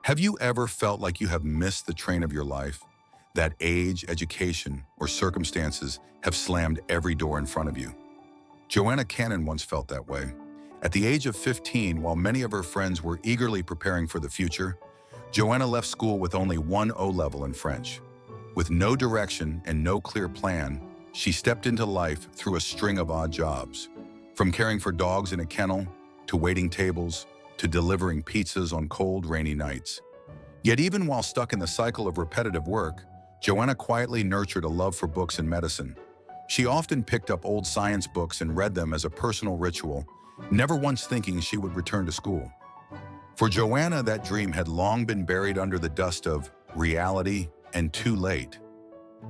Have you ever felt like you have missed the train of your life? That age, education, or circumstances have slammed every door in front of you? Joanna Cannon once felt that way. At the age of 15, while many of her friends were eagerly preparing for the future, Joanna left school with only one O level in French. With no direction and no clear plan, she stepped into life through a string of odd jobs. From caring for dogs in a kennel, to waiting tables, to delivering pizzas on cold, rainy nights. Yet even while stuck in the cycle of repetitive work, Joanna quietly nurtured a love for books and medicine. She often picked up old science books and read them as a personal ritual, never once thinking she would return to school. For Joanna, that dream had long been buried under the dust of reality and too late.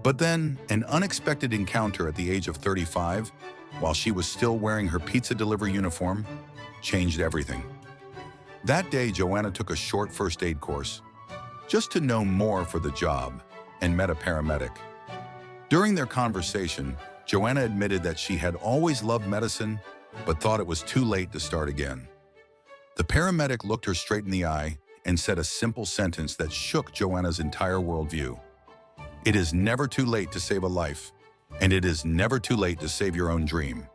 But then, an unexpected encounter at the age of 35, while she was still wearing her pizza delivery uniform, changed everything. That day, Joanna took a short first aid course, just to know more for the job, and met a paramedic. During their conversation, Joanna admitted that she had always loved medicine, but thought it was too late to start again. The paramedic looked her straight in the eye and said a simple sentence that shook Joanna's entire worldview. It is never too late to save a life, and it is never too late to save your own dream.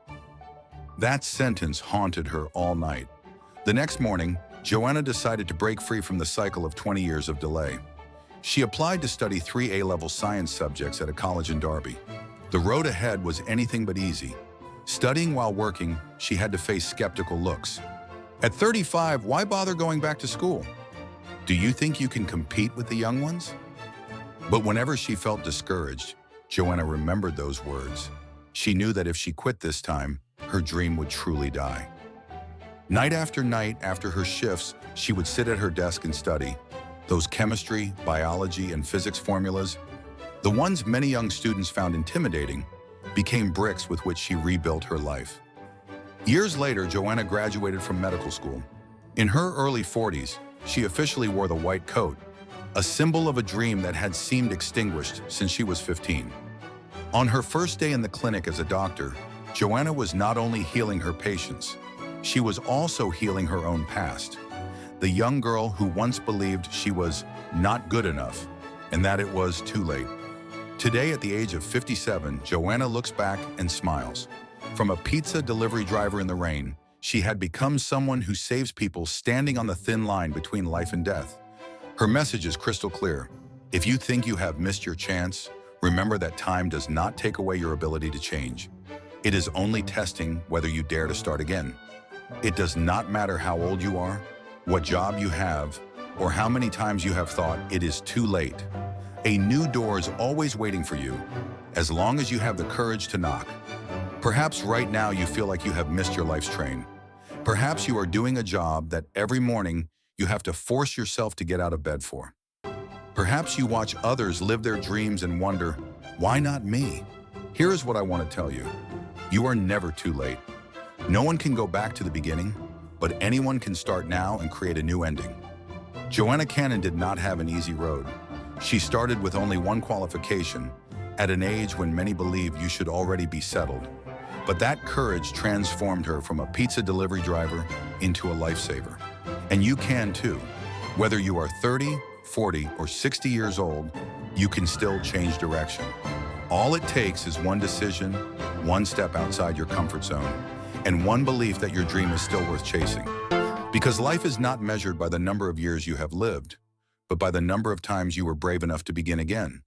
That sentence haunted her all night. The next morning, Joanna decided to break free from the cycle of 20 years of delay. She applied to study 3 A-level science subjects at a college in Derby. The road ahead was anything but easy. Studying while working, she had to face skeptical looks. At 35, why bother going back to school? Do you think you can compete with the young ones? But whenever she felt discouraged, Joanna remembered those words. She knew that if she quit this time, her dream would truly die. Night after night, after her shifts, she would sit at her desk and study. Those chemistry, biology, and physics formulas, the ones many young students found intimidating, became bricks with which she rebuilt her life. Years later, Joanna graduated from medical school. In her early 40s, she officially wore the white coat, a symbol of a dream that had seemed extinguished since she was 15. On her first day in the clinic as a doctor, Joanna was not only healing her patients, she was also healing her own past. The young girl who once believed she was not good enough and that it was too late. Today, at the age of 57, Joanna looks back and smiles. From a pizza delivery driver in the rain, she had become someone who saves people standing on the thin line between life and death. Her message is crystal clear. If you think you have missed your chance, remember that time does not take away your ability to change. It is only testing whether you dare to start again. It does not matter how old you are, what job you have, or how many times you have thought it is too late. A new door is always waiting for you, as long as you have the courage to knock. Perhaps right now you feel like you have missed your life's train. Perhaps you are doing a job that every morning you have to force yourself to get out of bed for. Perhaps you watch others live their dreams and wonder, why not me? Here is what I want to tell you. You are never too late. No one can go back to the beginning, but anyone can start now and create a new ending. Joanna Cannon did not have an easy road. She started with only one qualification, at an age when many believe you should already be settled. But that courage transformed her from a pizza delivery driver into a lifesaver. And you can too. Whether you are 30, 40, or 60 years old, you can still change direction. All it takes is one decision, one step outside your comfort zone, and one belief that your dream is still worth chasing. Because life is not measured by the number of years you have lived, but by the number of times you were brave enough to begin again.